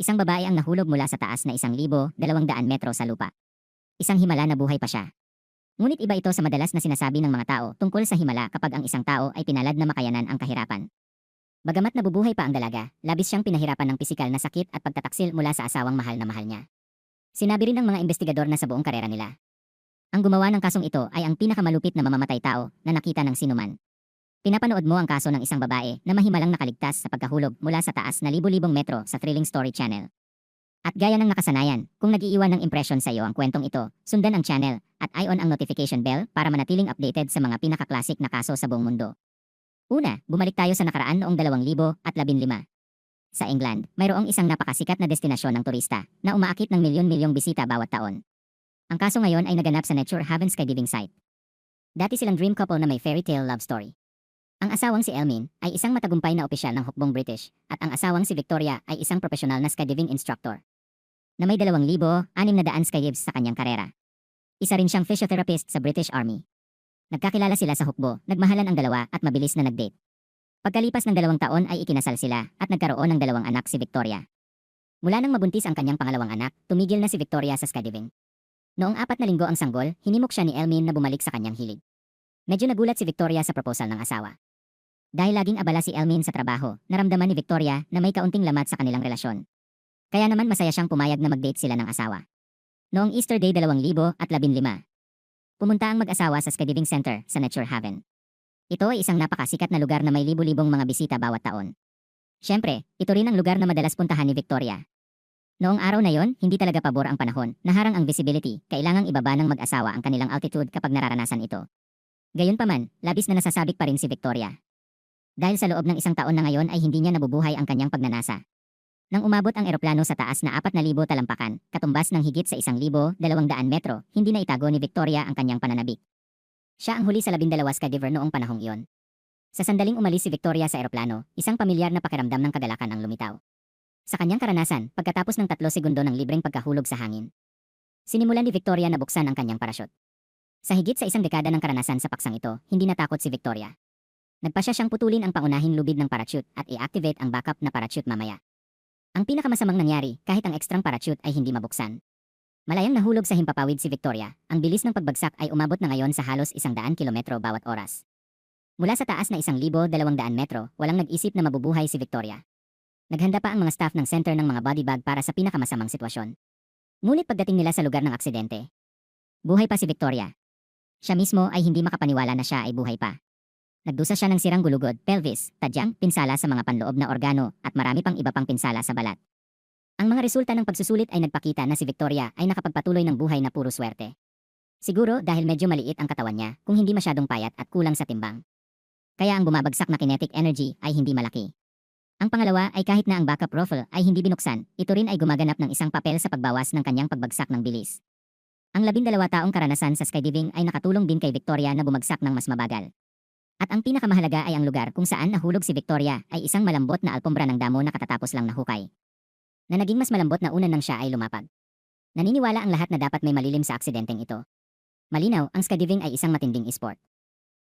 Isang babae ang nahulog mula sa taas na 1,200 metro sa lupa. Isang himala na buhay pa siya. Ngunit iba ito sa madalas na sinasabi ng mga tao tungkol sa himala kapag ang isang tao ay pinalad na makayanan ang kahirapan. Bagamat nabubuhay pa ang dalaga, labis siyang pinahirapan ng pisikal na sakit at pagtataksil mula sa asawang mahal na mahal niya. Sinabi rin ng mga investigador na sa buong karera nila, ang gumawa ng kasong ito ay ang pinakamalupit na mamamatay tao na nakita ng sinuman. Pinapanood mo ang kaso ng isang babae na mahimalang nakaligtas sa pagkahulog mula sa taas na libu-libong metro sa Thrilling Story Channel. At gaya ng nakasanayan, kung nag-iiwan ng impresyon sa iyo ang kwentong ito, sundan ang channel at i-on ang notification bell para manatiling updated sa mga pinaka-classic na kaso sa buong mundo. Una, bumalik tayo sa nakaraan noong 2015. Sa England, mayroong isang napakasikat na destinasyon ng turista na umaakit ng milyon-milyong bisita bawat taon. Ang kaso ngayon ay naganap sa Nature Haven skydiving site. Dati silang dream couple na may fairy tale love story. Ang asawang si Elmin ay isang matagumpay na opisyal ng hukbong British at ang asawang si Victoria ay isang profesional na skydiving instructor na may 2,600 skydives sa kanyang karera. Isa rin siyang physiotherapist sa British Army. Nagkakilala sila sa hukbo, nagmahalan ang dalawa at mabilis na nag-date. Pagkalipas ng 2 taon ay ikinasal sila at nagkaroon ng 2 anak si Victoria. Mula nang mabuntis ang kanyang pangalawang anak, tumigil na si Victoria sa skydiving. Noong 4 na linggo ang sanggol, hinimok siya ni Elmin na bumalik sa kanyang hilig. Medyo nagulat si Victoria sa proposal ng asawa. Dahil laging abala si Elmin sa trabaho, naramdaman ni Victoria na may kaunting lamat sa kanilang relasyon. Kaya naman masaya siyang pumayag na mag-date sila ng asawa. Noong Easter Day 2015, pumunta ang mag-asawa sa skydiving center sa Nature Haven. Ito ay isang napakasikat na lugar na may libu-libong mga bisita bawat taon. Siyempre, ito rin ang lugar na madalas puntahan ni Victoria. Noong araw na yon, hindi talaga pabor ang panahon, naharang ang visibility, kailangang ibaba ng mag-asawa ang kanilang altitude kapag nararanasan ito. Gayunpaman, labis na nasasabik pa rin si Victoria. Dahil sa loob ng 1 taon na ngayon ay hindi niya nabubuhay ang kanyang pagnanasa. Nang umabot ang eroplano sa taas na 4,000 talampakan, katumbas ng higit sa 1,200 metro, hindi na itago ni Victoria ang kanyang pananabik. Siya ang huli sa 12 skydiver noong panahong iyon. Sa sandaling umalis si Victoria sa eroplano, isang pamilyar na pakiramdam ng kagalakan ang lumitaw. Sa kanyang karanasan, pagkatapos ng 3 segundo ng libreng pagkahulog sa hangin, sinimulan ni Victoria na buksan ang kanyang parachute. Sa higit sa 1 dekada ng karanasan sa paksang ito, hindi natakot si Victoria. Nagpasya siyang putulin ang pangunahing lubid ng parachute at i-activate ang backup na parachute mamaya. Ang pinakamasamang nangyari, kahit ang ekstrang parachute ay hindi mabuksan. Malayang nahulog sa himpapawid si Victoria, ang bilis ng pagbagsak ay umabot na ngayon sa halos 100 kilometro bawat oras. Mula sa taas na 1,200 metro, walang nag-isip na mabubuhay si Victoria. Naghanda pa ang mga staff ng center ng mga body bag para sa pinakamasamang sitwasyon. Ngunit pagdating nila sa lugar ng aksidente, buhay pa si Victoria. Siya mismo ay hindi makapaniwala na siya ay buhay pa. Nagdusa siya ng sirang gulugod, pelvis, tadyang, pinsala sa mga panloob na organo at marami pang iba pang pinsala sa balat. Ang mga resulta ng pagsusulit ay nagpakita na si Victoria ay nakapagpatuloy ng buhay na puro swerte. Siguro dahil medyo maliit ang katawan niya kung hindi masyadong payat at kulang sa timbang. Kaya ang bumabagsak na kinetic energy ay hindi malaki. Ang pangalawa ay kahit na ang backup rifle ay hindi binuksan, ito rin ay gumaganap ng isang papel sa pagbawas ng kanyang pagbagsak ng bilis. Ang 12 taong karanasan sa skydiving ay nakatulong din kay Victoria na bumagsak ng mas mabagal. At ang pinakamahalaga ay ang lugar kung saan nahulog si Victoria ay isang malambot na alpombra ng damo na katatapos lang nahukay. Na naging mas malambot na una nang siya ay lumapag. Naniniwala ang lahat na dapat may malilim sa aksidenteng ito. Malinaw, ang skydiving ay isang matinding esport.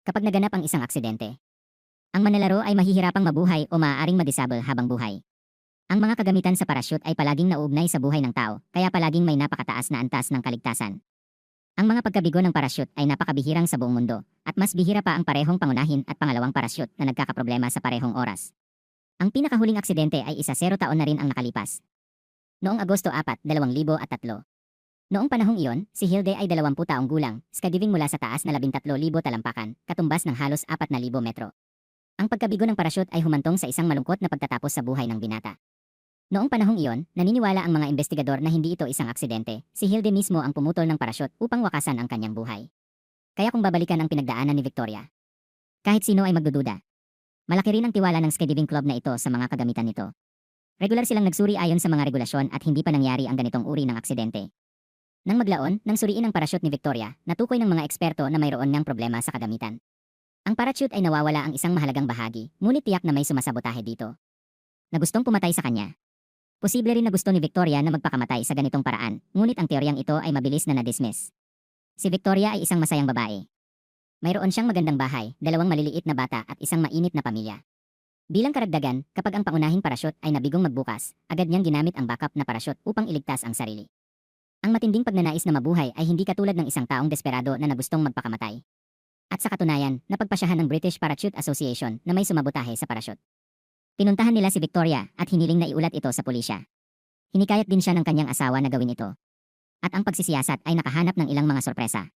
Kapag naganap ang isang aksidente, ang manlalaro ay mahihirapang mabuhay o maaaring madisable habang buhay. Ang mga kagamitan sa parachute ay palaging nauugnay sa buhay ng tao, kaya palaging may napakataas na antas ng kaligtasan. Ang mga pagkabigo ng parachute ay napakabihirang sa buong mundo, at mas bihira pa ang parehong pangunahin at pangalawang parachute na nagkakaproblema sa parehong oras. Ang pinakahuling aksidente ay 10 taon na rin ang nakalipas. Noong Agosto 4, 2003. Noong panahong iyon, si Hilde ay 20 taong gulang, skydiving mula sa taas na 13,000 talampakan, katumbas ng halos 4,000 metro. Ang pagkabigo ng parachute ay humantong sa isang malungkot na pagtatapos sa buhay ng binata. Noong panahong iyon, naniniwala ang mga investigador na hindi ito isang aksidente, si Hilde mismo ang pumutol ng parachute upang wakasan ang kanyang buhay. Kaya kung babalikan ang pinagdaanan ni Victoria, kahit sino ay magdududa. Malaki rin ang tiwala ng skydiving club na ito sa mga kagamitan nito. Regular silang nagsuri ayon sa mga regulasyon at hindi pa nangyari ang ganitong uri ng aksidente. Nang maglaon, nang suriin ang parachute ni Victoria, natukoy ng mga eksperto na mayroon ngang problema sa kagamitan. Ang parachute ay nawawala ang isang mahalagang bahagi, ngunit tiyak na may sumasabotahe dito. Na gustong pumatay sa kanya. Posible rin na gusto ni Victoria na magpakamatay sa ganitong paraan, ngunit ang teoryang ito ay mabilis na na-dismiss. Si Victoria ay isang masayang babae. Mayroon siyang magandang bahay, 2 maliliit na bata at isang mainit na pamilya. Bilang karagdagan, kapag ang pangunahing parachute ay nabigong magbukas, agad niyang ginamit ang backup na parachute upang iligtas ang sarili. Ang matinding pagnanais na mabuhay ay hindi katulad ng isang taong desperado na nagustong magpakamatay. At sa katunayan, napagpasyahan ng British Parachute Association na may sumabotahe sa parachute. Pinuntahan nila si Victoria at hiniling na iulat ito sa pulisya. Hinikayat din siya ng kanyang asawa na gawin ito. At ang pagsisiyasat ay nakahanap ng ilang mga sorpresa.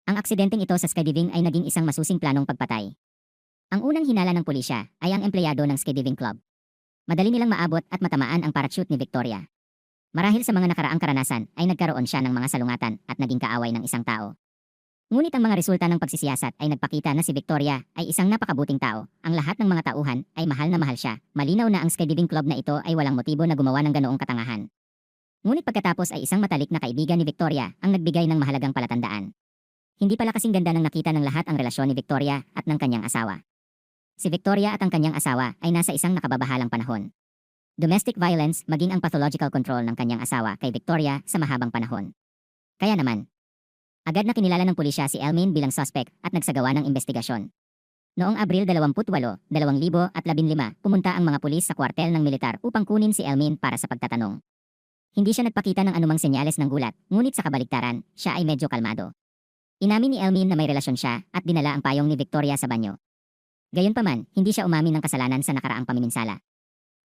Ang aksidenteng ito sa skydiving ay naging isang masusing planong pagpatay. Ang unang hinala ng pulisya ay ang empleyado ng skydiving club. Madali nilang maabot at matamaan ang parachute ni Victoria. Marahil sa mga nakaraang karanasan ay nagkaroon siya ng mga salungatan at naging kaaway ng isang tao. Ngunit ang mga resulta ng pagsisiyasat ay nagpakita na si Victoria ay isang napakabuting tao. Ang lahat ng mga tauhan ay mahal na mahal siya. Malinaw na ang skydiving club na ito ay walang motibo na gumawa ng ganoong katangahan. Ngunit pagkatapos ay isang matalik na kaibigan ni Victoria ang nagbigay ng mahalagang palatandaan. Hindi pala kasing ganda ng nakita ng lahat ang relasyon ni Victoria at ng kanyang asawa. Si Victoria at ang kanyang asawa ay nasa isang nakababahalang panahon. Domestic violence maging ang pathological control ng kanyang asawa kay Victoria sa mahabang panahon. Kaya naman, agad na kinilala ng pulisya si Elmin bilang suspect at nagsagawa ng investigasyon. Noong Abril 28, 2015, pumunta ang mga pulis sa kwartel ng militar upang kunin si Elmin para sa pagtatanong. Hindi siya nagpakita ng anumang senyales ng gulat, ngunit sa kabaligtaran, siya ay medyo kalmado. Inamin ni Elmin na may relasyon siya at dinala ang payong ni Victoria sa banyo. Gayunpaman, hindi siya umamin ng kasalanan sa nakaraang pamiminsala.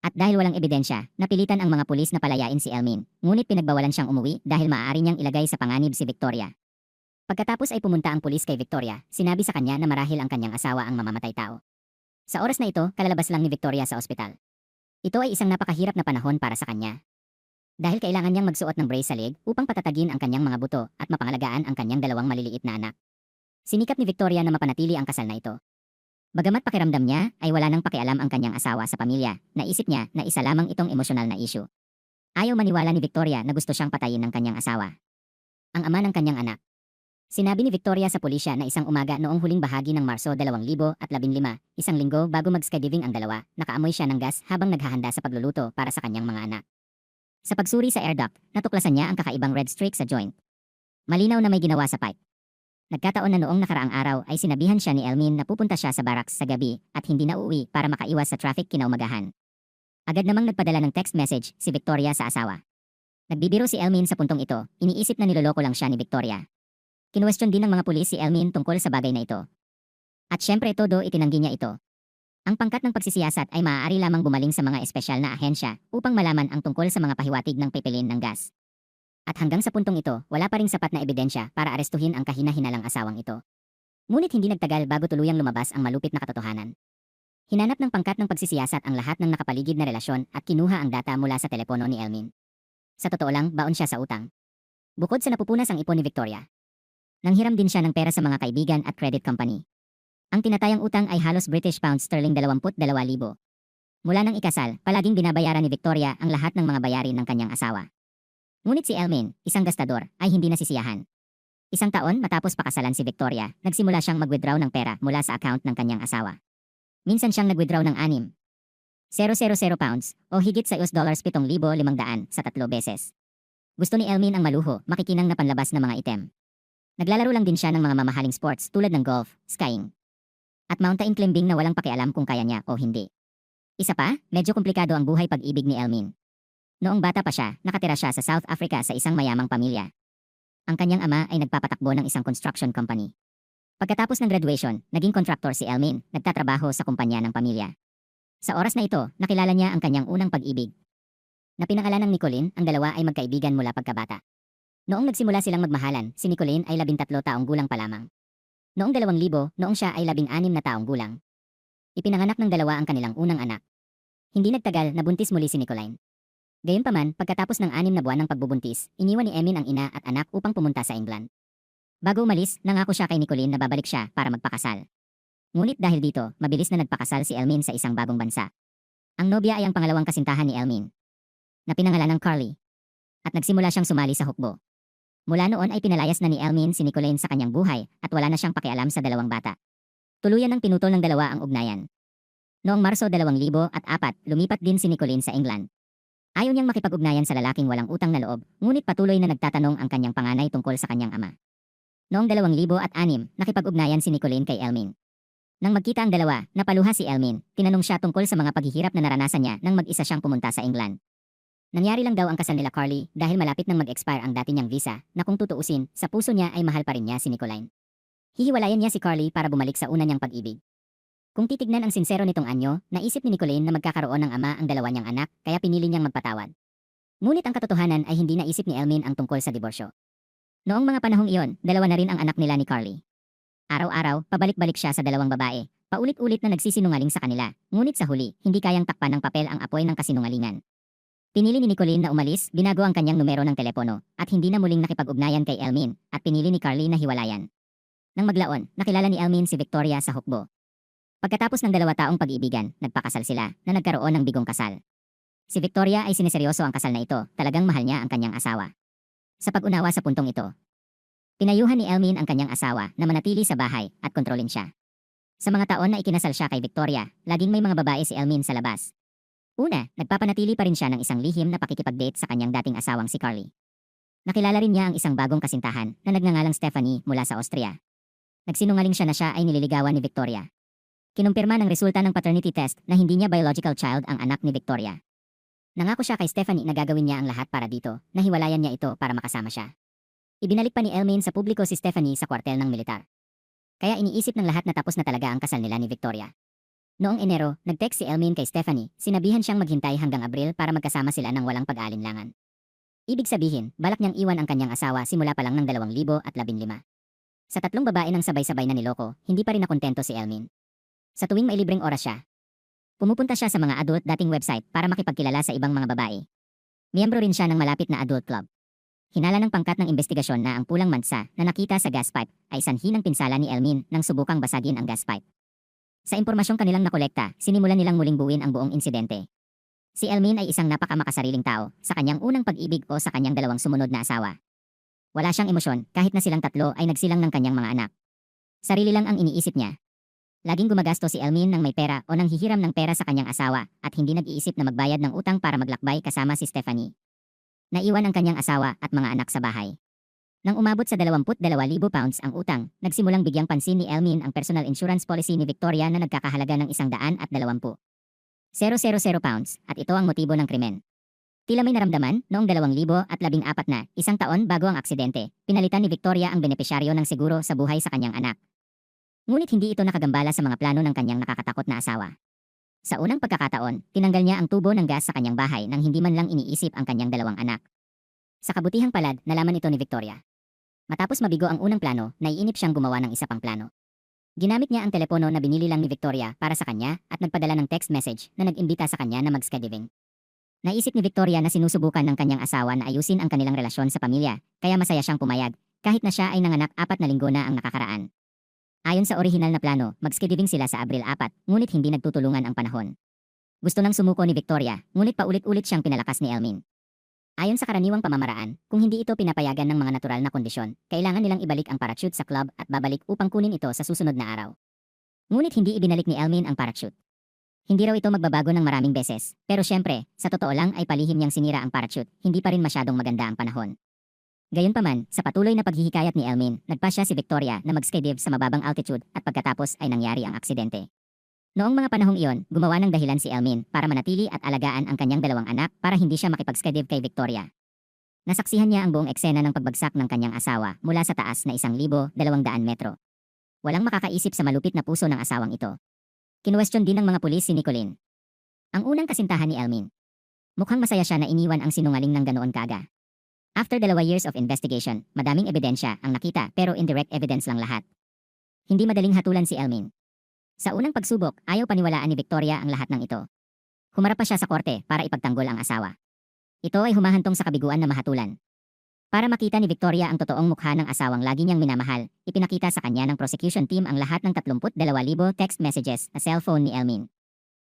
At dahil walang ebidensya, napilitan ang mga pulis na palayain si Elmin, ngunit pinagbawalan siyang umuwi dahil maaari niyang ilagay sa panganib si Victoria. Pagkatapos ay pumunta ang pulis kay Victoria, sinabi sa kanya na marahil ang kanyang asawa ang mamamatay tao. Sa oras na ito, kalalabas lang ni Victoria sa ospital. Ito ay isang napakahirap na panahon para sa kanya. Dahil kailangan niyang magsuot ng brace sa leg upang patatagin ang kanyang mga buto at mapangalagaan ang kanyang dalawang maliliit na anak. Sinikap ni Victoria na mapanatili ang kasal na ito. Bagamat pakiramdam niya ay wala nang pakialam ang kanyang asawa sa pamilya, naisip niya na isa lamang itong emosyonal na issue. Ayaw maniwala ni Victoria na gusto siyang patayin ng kanyang asawa. Ang ama ng kanyang anak. Sinabi ni Victoria sa pulisya na isang umaga noong huling bahagi ng Marso 2015, isang linggo bago mag-skydiving ang dalawa, nakaamoy siya ng gas habang naghahanda sa pagluluto para sa kanyang mga anak. Sa pagsuri sa air duct, natuklasan niya ang kakaibang red streak sa joint. Malinaw na may ginawa sa pipe. Nagkataon na noong nakaraang araw ay sinabihan siya ni Elmin na pupunta siya sa barracks sa gabi at hindi na uuwi para makaiwas sa traffic kinaumagahan. Agad namang nagpadala ng text message si Victoria sa asawa. Nagbibiro si Elmin sa puntong ito, iniisip na niloloko lang siya ni Victoria. Kinwestiyon din ng mga pulis si Elmin tungkol sa bagay na ito. At syempre todo itinanggi niya ito. Ang pangkat ng pagsisiyasat ay maaari lamang bumaling sa mga espesyal na ahensya upang malaman ang tungkol sa mga pahiwatig ng pipilin ng gas. At hanggang sa puntong ito, wala pa ring sapat na ebidensya para arestuhin ang kahina-hinalang asawang ito. Ngunit hindi nagtagal bago tuluyang lumabas ang malupit na katotohanan. Hinanap ng pangkat ng pagsisiyasat ang lahat ng nakapaligid na relasyon at kinuha ang data mula sa telepono ni Elmin. Sa totoo lang, baon siya sa utang. Bukod sa napupunas ang ipon ni Victoria, nanghiram din siya ng pera sa mga kaibigan at credit company. Ang tinatayang utang ay halos British pound sterling 22,000. Mula nang ikasal, palaging binabayaran ni Victoria ang lahat ng mga bayarin ng kanyang asawa. Ngunit si Elmin, isang gastador, ay hindi nasisiyahan. Isang taon matapos pakasalan si Victoria, nagsimula siyang mag-withdraw ng pera mula sa account ng kanyang asawa. Minsan siyang nag-withdraw ng 6,000 pounds o higit sa $7,500 sa 3 beses. Gusto ni Elmin ang maluho, makikinang na panlabas na mga item. Naglalaro lang din siya ng mga mamahaling sports tulad ng golf, skiing, at mountain climbing na walang pakialam kung kaya niya o hindi. Isa pa, medyo komplikado ang buhay pag-ibig ni Elmin. Noong bata pa siya, nakatira siya sa South Africa sa isang mayamang pamilya. Ang kanyang ama ay nagpapatakbo ng isang construction company. Pagkatapos ng graduation, naging contractor si Elmin, nagtatrabaho sa kumpanya ng pamilya. Sa oras na ito, nakilala niya ang kanyang unang pag-ibig. Na pinangalan ng Nicolene, ang dalawa ay magkaibigan mula pagkabata. Noong nagsimula silang magmahalan, si Nicolene ay 13 taong gulang pa lamang. Noong 2000, noong siya ay 16 na taong gulang, ipinanganak ng dalawa ang kanilang unang anak. Hindi nagtagal, nabuntis muli si Nicolene. Gayunpaman, pagkatapos ng 6 na buwan ng pagbubuntis, iniwan ni Emin ang ina at anak upang pumunta sa England. Bago umalis, nangako siya kay Nicolene na babalik siya para magpakasal. Ngunit dahil dito, mabilis na nagpakasal si Elmin sa isang bagong bansa. Ang nobya ay ang pangalawang kasintahan ni Elmin, na pinangalan ng Carly, at nagsimula siyang sumali sa hukbo. Mula noon ay pinalayas na ni Elmin si Nicolene sa kanyang buhay at wala na siyang pakialam sa dalawang bata. Tuluyan ng pinutol ng dalawa ang ugnayan. Noong Marso 2004, lumipat din si Nicolene sa England. Ayaw niyang makipag-ugnayan sa lalaking walang utang na loob, ngunit patuloy na nagtatanong ang kanyang panganay tungkol sa kanyang ama. Noong 2006, nakipag-ugnayan si Nicolene kay Elmin. Nang magkita ang dalawa, napaluha si Elmin. Tinanong siya tungkol sa mga paghihirap na naranasan niya nang mag-isa siyang pumunta sa England. Nangyari lang daw ang kasal nila Carly dahil malapit nang mag-expire ang dati niyang visa na kung tutuusin, sa puso niya ay mahal pa rin niya si Nicoline. Hihiwalayan niya si Carly para bumalik sa una niyang pag-ibig. Kung titignan ang sinsero nitong anyo, naisip ni Nicoline na magkakaroon ng ama ang dalawa niyang anak kaya pinili niyang magpatawad. Ngunit ang katotohanan ay hindi naisip ni Elmin ang tungkol sa diborsyo. Noong mga panahong iyon, dalawa na rin ang anak nila ni Carly. Araw-araw, pabalik-balik siya sa dalawang babae. Paulit-ulit na nagsisinungaling sa kanila, ngunit sa huli, hindi kayang takpan ng papel ang apoy ng kasinungalingan. Pinili ni Nicoline na umalis, binago ang kanyang numero ng telepono, at hindi na muling nakipag-ugnayan kay Elmin, at pinili ni Carly na hiwalayan. Nang maglaon, nakilala ni Elmin si Victoria sa hukbo. Pagkatapos ng 2 taong pag-iibigan, nagpakasal sila, na nagkaroon ng bigong kasal. Si Victoria ay sineseryoso ang kasal na ito, talagang mahal niya ang kanyang asawa. Sa pag-unawa sa puntong ito, pinayuhan ni Elmin ang kanyang asawa na manatili sa bahay at kontrolin siya. Sa mga taon na ikinasal siya kay Victoria, laging may mga babae si Elmin sa labas. Una, nagpapanatili pa rin siya ng isang lihim na pakikipag-date sa kanyang dating asawang si Carly. Nakilala rin niya ang isang bagong kasintahan na nagngangalang Stephanie mula sa Austria. Nagsinungaling siya na siya ay nililigawan ni Victoria. Kinumpirma ng resulta ng paternity test na hindi niya biological child ang anak ni Victoria. Nangako siya kay Stephanie na gagawin niya ang lahat para dito, na hiwalayan niya ito para makasama siya. Ibinalik pa ni Elmin sa publiko si Stephanie sa kwartel ng militar. Kaya iniisip ng lahat na tapos na talaga ang kasal nila ni Victoria. Noong Enero, nag-text si Elmin kay Stephanie, sinabihan siyang maghintay hanggang Abril para magkasama sila ng walang pag-aalinlangan. Ibig sabihin, balak niyang iwan ang kanyang asawa simula pa lang ng 2015. Sa 3 babae nang sabay-sabay na niloko, hindi pa rin nakontento si Elmin. Sa tuwing may libreng oras siya, pumupunta siya sa mga adult dating website para makipagkilala sa ibang mga babae. Miyembro rin siya ng malapit na adult club. Hinala ng pangkat ng investigasyon na ang pulang mansa na nakita sa gas pipe ay sanhi ng pinsala ni Elmin nang subukang basagin ang gas pipe. Sa impormasyong kanilang nakolekta, sinimulan nilang muling buuin ang buong insidente. Si Elmin ay isang napakamakasariling tao sa kanyang unang pag-ibig o sa kanyang 2 sumunod na asawa. Wala siyang emosyon kahit na silang 3 ay nagsilang ng kanyang mga anak. Sarili lang ang iniisip niya. Laging gumagasto si Elmin ng may pera o nang hihiram ng pera sa kanyang asawa at hindi nag-iisip na magbayad ng utang para maglakbay kasama si Stephanie. Naiwan ang kanyang asawa at mga anak sa bahay. Nang umabot sa 22,000 pounds ang utang, nagsimulang bigyang pansin ni Elmin ang personal insurance policy ni Victoria na nagkakahalaga ng 120,000 pounds at ito ang motibo ng krimen. Tila may naramdaman, noong 2014 na, 1 taon bago ang aksidente, pinalitan ni Victoria ang benepisyaryo ng seguro sa buhay sa kanyang anak. Ngunit hindi ito nakagambala sa mga plano ng kanyang nakakatakot na asawa. Sa unang pagkakataon, tinanggal niya ang tubo ng gas sa kanyang bahay nang hindi man lang iniisip ang kanyang 2 anak. Sa kabutihang palad, nalaman ito ni Victoria. Matapos mabigo ang unang plano, naiinip siyang gumawa ng isa pang plano. Ginamit niya ang telepono na binili lang ni Victoria para sa kanya at nagpadala ng text message na nag-imbita sa kanya na mag-skydiving. Naisip ni Victoria na sinusubukan ng kanyang asawa na ayusin ang kanilang relasyon sa pamilya, kaya masaya siyang pumayag, kahit na siya ay nanganak 4 na linggo na ang nakakaraan. Ayon sa orihinal na plano, mag-skydiving sila sa Abril 4, ngunit hindi nagtutulungan ang panahon. Gusto nang sumuko ni Victoria, ngunit paulit-ulit siyang pinalakas ni Elmin. Ayon sa karaniwang pamamaraan, kung hindi ito pinapayagan ng mga natural na kondisyon, kailangan nilang ibalik ang parachute sa club at babalik upang kunin ito sa susunod na araw. Ngunit hindi ibinalik ni Elmin ang parachute. Hindi raw ito magbabago ng maraming beses, pero syempre, sa totoo lang ay palihim niyang sinira ang parachute, hindi pa rin masyadong maganda ang panahon. Gayunpaman, sa patuloy na paghihikayat ni Elmin, nagpasya si Victoria na mag-skydive sa mababang altitude at pagkatapos ay nangyari ang aksidente. Noong mga panahong iyon, gumawa ng dahilan si Elmin para manatili at alagaan ang kanyang 2 anak para hindi siya makipag-skydive kay Victoria. Nasaksihan niya ang buong eksena ng pagbagsak ng kanyang asawa mula sa taas na 1,200 metro. Walang makakaisip sa malupit na puso ng asawang ito. Kinuwestiyon din ng mga pulis si Nicoline, ang unang kasintahan ni Elmin. Mukhang masaya siya na iniwan ang sinungaling ng ganoon kaga. After 2 years of investigation, madaming ebidensya ang nakita pero indirect evidence lang lahat. Hindi madaling hatulan si Elmin. Sa unang pagsubok, ayaw paniwalaan ni Victoria ang lahat ng ito. Humarap pa siya sa korte para ipagtanggol ang asawa. Ito ay humahantong sa kabiguan na mahatulan. Para makita ni Victoria ang totoong mukha ng asawang lagi niyang minamahal, ipinakita sa kanya ng prosecution team ang lahat ng 32,000 text messages sa cellphone ni Elmin.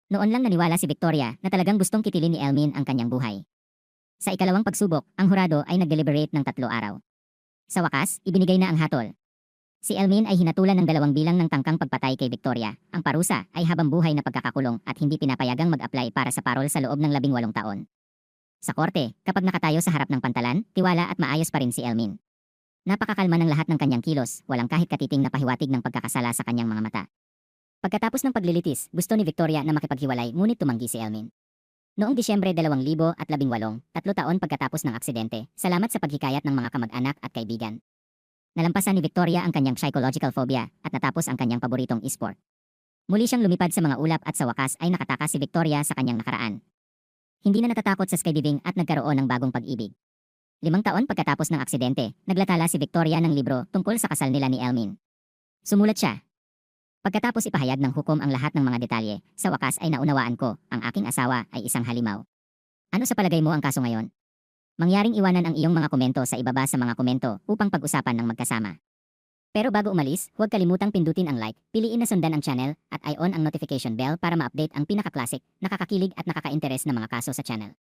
Noon lang naniwala si Victoria na talagang gustong kitilin ni Elmin ang kanyang buhay. Sa ikalawang pagsubok, ang hurado ay nag-deliberate ng 3 araw. Sa wakas, ibinigay na ang hatol. Si Elmin ay hinatulan ng 2 bilang ng tangkang pagpatay kay Victoria. Ang parusa ay habang buhay na pagkakakulong at hindi pinapayagang mag-apply para sa parol sa loob ng 18 taon. Sa korte, kapag nakatayo sa harap ng pantalan, tiwala at maayos pa rin si Elmin. Napakakalma ng lahat ng kanyang kilos, walang kahit katiting na pahiwatig ng pagkakasala sa kanyang mga mata. Pagkatapos ng paglilitis, gusto ni Victoria na makipaghiwalay ngunit tumanggi si Elmin. Noong Disyembre 2018, 3 taon pagkatapos ng aksidente, salamat sa paghikayat ng mga kamag-anak at kaibigan. Nalampasan ni Victoria ang kanyang psychological phobia at natapos ang kanyang paboritong esport. Muli siyang lumipad sa mga ulap at sa wakas ay nakatakas si Victoria sa kanyang nakaraan. Hindi na natatakot sa skydiving at nagkaroon ng bagong pag-ibig. 5 taon pagkatapos ng aksidente, naglatala si Victoria ng libro tungkol sa kasal nila ni Elmin. Sumulat siya. Pagkatapos ipahayag ng hukom ang lahat ng mga detalye, sa wakas ay naunawaan ko, ang aking asawa ay isang halimaw. Ano sa palagay mo ang kaso ngayon? Mangyaring iwanan ang iyong mga komento sa ibaba sa mga komento upang pag-usapan ng magkasama. Pero bago umalis, huwag kalimutang pindutin ang like, piliin na sundan ang channel, at i-on ang notification bell para ma-update ang pinaka-classic, nakakakilig at nakaka-interes na mga kaso sa channel.